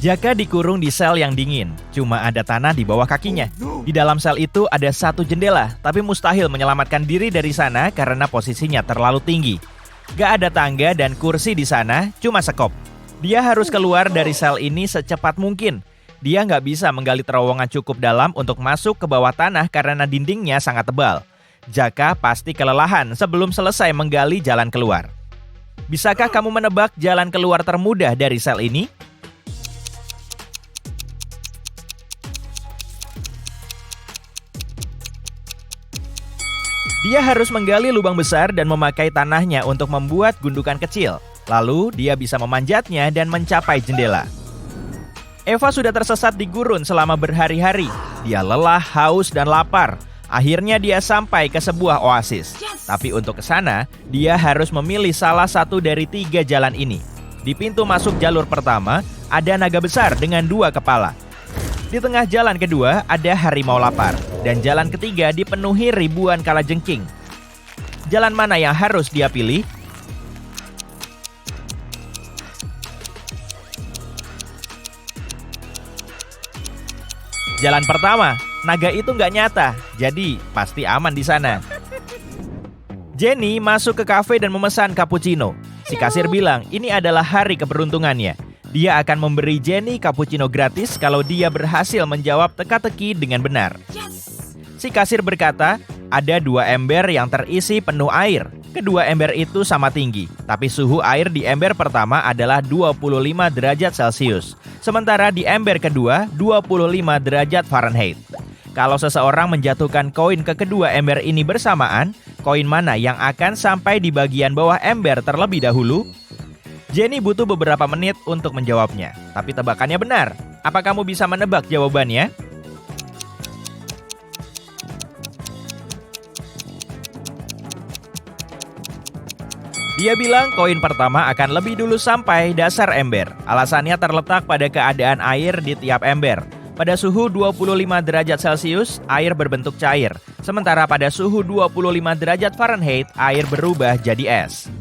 Jaka dikurung di sel yang dingin, cuma ada tanah di bawah kakinya. Di dalam sel itu ada satu jendela, tapi mustahil menyelamatkan diri dari sana karena posisinya terlalu tinggi. Gak ada tangga dan kursi di sana, cuma sekop. Dia harus keluar dari sel ini secepat mungkin. Dia nggak bisa menggali terowongan cukup dalam untuk masuk ke bawah tanah karena dindingnya sangat tebal. Jaka pasti kelelahan sebelum selesai menggali jalan keluar. Bisakah kamu menebak jalan keluar termudah dari sel ini? Dia harus menggali lubang besar dan memakai tanahnya untuk membuat gundukan kecil. Lalu dia bisa memanjatnya dan mencapai jendela. Eva sudah tersesat di gurun selama berhari-hari. Dia lelah, haus, dan lapar. Akhirnya dia sampai ke sebuah oasis. Tapi untuk ke sana, dia harus memilih salah satu dari 3 jalan ini. Di pintu masuk jalur pertama, ada naga besar dengan 2 kepala. Di tengah jalan kedua, ada harimau lapar. Dan jalan ketiga dipenuhi ribuan kalajengking. Jalan mana yang harus dia pilih? Jalan pertama, naga itu nggak nyata, jadi pasti aman di sana. Jenny masuk ke kafe dan memesan cappuccino. Si kasir bilang ini adalah hari keberuntungannya. Dia akan memberi Jenny cappuccino gratis kalau dia berhasil menjawab teka-teki dengan benar. Si kasir berkata, ada 2 ember yang terisi penuh air. Kedua ember itu sama tinggi, tapi suhu air di ember pertama adalah 25 derajat Celcius. Sementara di ember kedua, 25 derajat Fahrenheit. Kalau seseorang menjatuhkan koin ke kedua ember ini bersamaan, koin mana yang akan sampai di bagian bawah ember terlebih dahulu? Jenny butuh beberapa menit untuk menjawabnya, tapi tebakannya benar. Apa kamu bisa menebak jawabannya? Dia bilang koin pertama akan lebih dulu sampai dasar ember. Alasannya terletak pada keadaan air di tiap ember. Pada suhu 25 derajat Celcius, air berbentuk cair. Sementara pada suhu 25 derajat Fahrenheit, air berubah jadi es.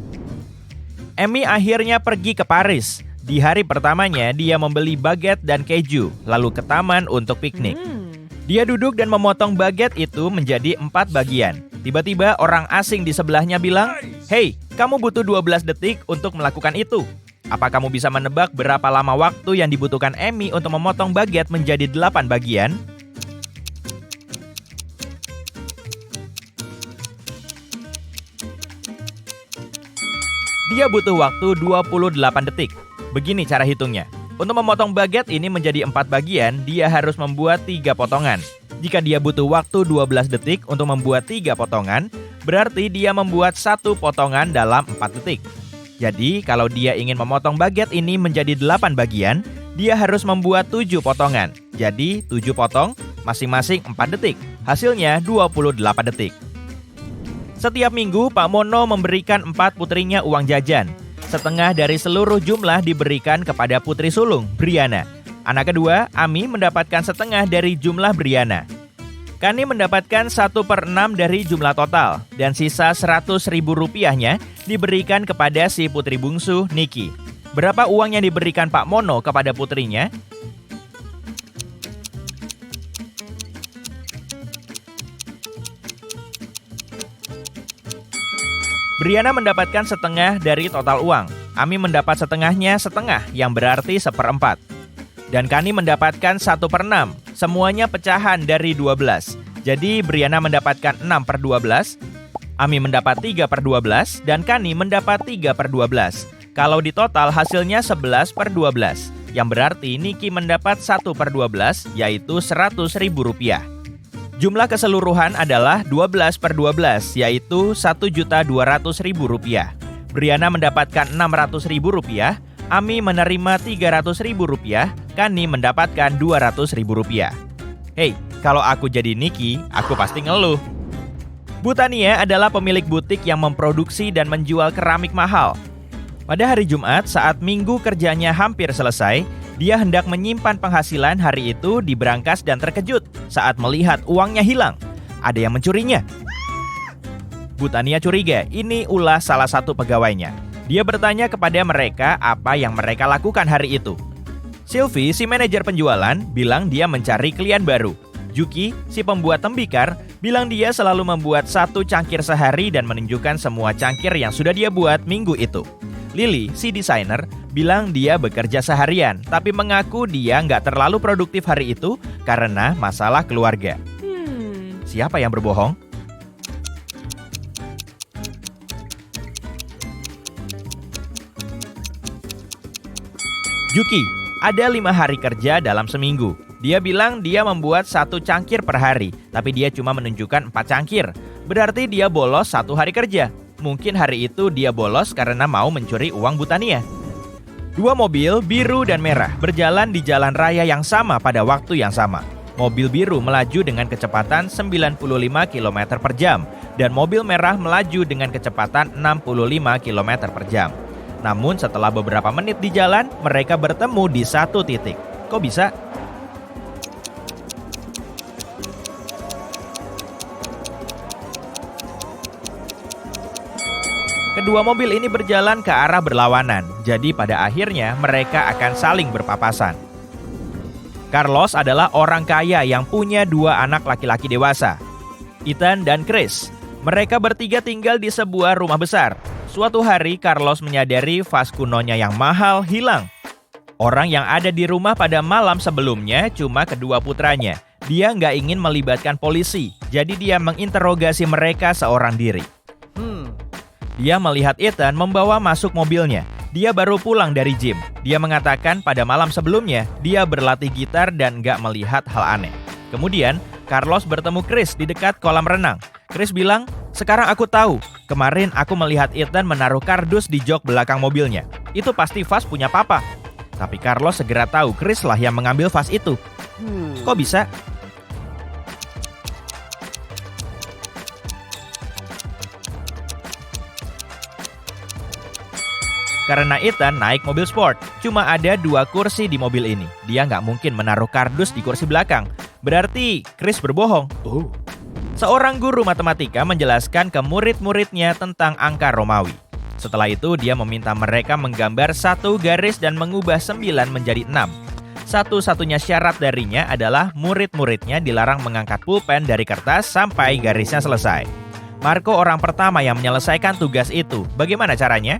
Amy akhirnya pergi ke Paris. Di hari pertamanya, dia membeli baguette dan keju, lalu ke taman untuk piknik. Dia duduk dan memotong baguette itu menjadi 4 bagian. Tiba-tiba orang asing di sebelahnya bilang, "Hei, kamu butuh 12 detik untuk melakukan itu." Apa kamu bisa menebak berapa lama waktu yang dibutuhkan Amy untuk memotong baguette menjadi 8 bagian? Dia butuh waktu 28 detik. Begini cara hitungnya. Untuk memotong baguette ini menjadi 4 bagian, dia harus membuat 3 potongan. Jika dia butuh waktu 12 detik untuk membuat 3 potongan, berarti dia membuat 1 potongan dalam 4 detik. Jadi, kalau dia ingin memotong baguette ini menjadi 8 bagian, dia harus membuat 7 potongan. Jadi, 7 potong, masing-masing 4 detik. Hasilnya 28 detik. Setiap minggu, Pak Mono memberikan 4 putrinya uang jajan. Setengah dari seluruh jumlah diberikan kepada putri sulung, Brianna. Anak kedua, Ami, mendapatkan setengah dari jumlah Brianna. Kani mendapatkan 1/6 dari jumlah total, dan sisa 100 ribu rupiahnya diberikan kepada si putri bungsu, Nikki. Berapa uang yang diberikan Pak Mono kepada putrinya? Brianna mendapatkan setengah dari total uang. Ami mendapat setengahnya setengah, yang berarti 1/4. Dan Kani mendapatkan 1/6. Semuanya pecahan dari 12. Jadi Brianna mendapatkan 6/12, Ami mendapat 3/12, dan Kani mendapat 3/12. Kalau di total hasilnya 11/12, yang berarti Nikki mendapat 1/12, yaitu 100 ribu rupiah. Jumlah keseluruhan adalah 12/12, yaitu 1.200.000 rupiah. Brianna mendapatkan 600 ribu rupiah, Ami menerima 300 ribu rupiah, Kani mendapatkan 200 ribu rupiah. Hei, kalau aku jadi Nikki, aku pasti ngeluh. Bu Tania adalah pemilik butik yang memproduksi dan menjual keramik mahal. Pada hari Jumat, saat minggu kerjanya hampir selesai, dia hendak menyimpan penghasilan hari itu di brankas dan terkejut saat melihat uangnya hilang. Ada yang mencurinya. Bu Tania curiga ini ulah salah satu pegawainya. Dia bertanya kepada mereka apa yang mereka lakukan hari itu. Sylvie, si manajer penjualan, bilang dia mencari klien baru. Juki, si pembuat tembikar, bilang dia selalu membuat 1 cangkir sehari dan menunjukkan semua cangkir yang sudah dia buat minggu itu. Lily, si desainer, bilang dia bekerja seharian, tapi mengaku dia nggak terlalu produktif hari itu karena masalah keluarga. Siapa yang berbohong? Juki, ada 5 hari kerja dalam seminggu. Dia bilang dia membuat 1 cangkir per hari, tapi dia cuma menunjukkan 4 cangkir. Berarti dia bolos 1 hari kerja. Mungkin hari itu dia bolos karena mau mencuri uang Butania. 2 mobil, biru dan merah, berjalan di jalan raya yang sama pada waktu yang sama. Mobil biru melaju dengan kecepatan 95 km per jam, dan mobil merah melaju dengan kecepatan 65 km per jam. Namun setelah beberapa menit di jalan, mereka bertemu di satu titik. Kok bisa? Kedua mobil ini berjalan ke arah berlawanan, jadi pada akhirnya mereka akan saling berpapasan. Carlos adalah orang kaya yang punya 2 anak laki-laki dewasa, Ethan dan Chris. Mereka bertiga tinggal di sebuah rumah besar. Suatu hari, Carlos menyadari vas kunonya yang mahal hilang. Orang yang ada di rumah pada malam sebelumnya cuma kedua putranya. Dia nggak ingin melibatkan polisi, jadi dia menginterogasi mereka seorang diri. Dia melihat Ethan membawa masuk mobilnya. Dia baru pulang dari gym. Dia mengatakan pada malam sebelumnya, dia berlatih gitar dan nggak melihat hal aneh. Kemudian, Carlos bertemu Chris di dekat kolam renang. Chris bilang, "Sekarang aku tahu. Kemarin aku melihat Ethan menaruh kardus di jok belakang mobilnya. Itu pasti vas punya papa." Tapi Carlos segera tahu Chris lah yang mengambil vas itu. Kok bisa? Karena Ethan naik mobil sport, cuma ada 2 kursi di mobil ini. Dia nggak mungkin menaruh kardus di kursi belakang. Berarti Chris berbohong. Seorang guru matematika menjelaskan ke murid-muridnya tentang angka Romawi. Setelah itu dia meminta mereka menggambar 1 garis dan mengubah 9 menjadi 6. Satu-satunya syarat darinya adalah murid-muridnya dilarang mengangkat pulpen dari kertas sampai garisnya selesai. Marco orang pertama yang menyelesaikan tugas itu. Bagaimana caranya?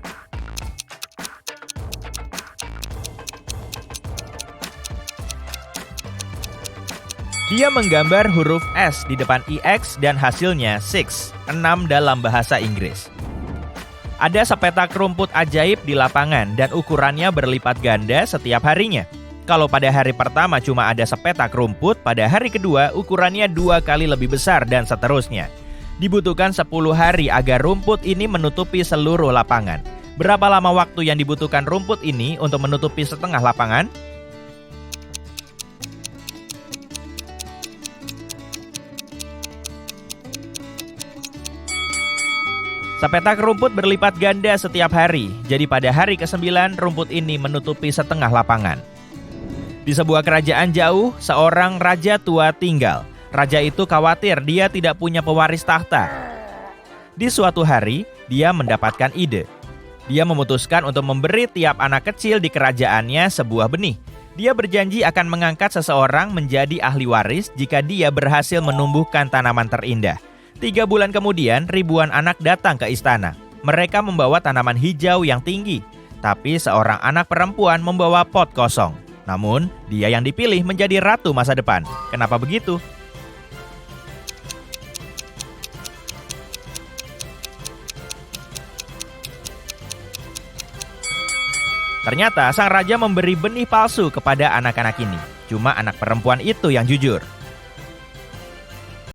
Dia menggambar huruf S di depan IX dan hasilnya 6 dalam bahasa Inggris. Ada sepetak rumput ajaib di lapangan dan ukurannya berlipat ganda setiap harinya. Kalau pada hari pertama cuma ada sepetak rumput, pada hari kedua ukurannya 2 kali lebih besar dan seterusnya. Dibutuhkan 10 hari agar rumput ini menutupi seluruh lapangan. Berapa lama waktu yang dibutuhkan rumput ini untuk menutupi setengah lapangan? Sepetak rumput berlipat ganda setiap hari, jadi pada hari ke-9 rumput ini menutupi setengah lapangan. Di sebuah kerajaan jauh, seorang raja tua tinggal. Raja itu khawatir dia tidak punya pewaris tahta. Di suatu hari, dia mendapatkan ide. Dia memutuskan untuk memberi tiap anak kecil di kerajaannya sebuah benih. Dia berjanji akan mengangkat seseorang menjadi ahli waris jika dia berhasil menumbuhkan tanaman terindah. 3 bulan kemudian, ribuan anak datang ke istana. Mereka membawa tanaman hijau yang tinggi. Tapi seorang anak perempuan membawa pot kosong. Namun, dia yang dipilih menjadi ratu masa depan. Kenapa begitu? Ternyata sang raja memberi benih palsu kepada anak-anak ini. Cuma anak perempuan itu yang jujur.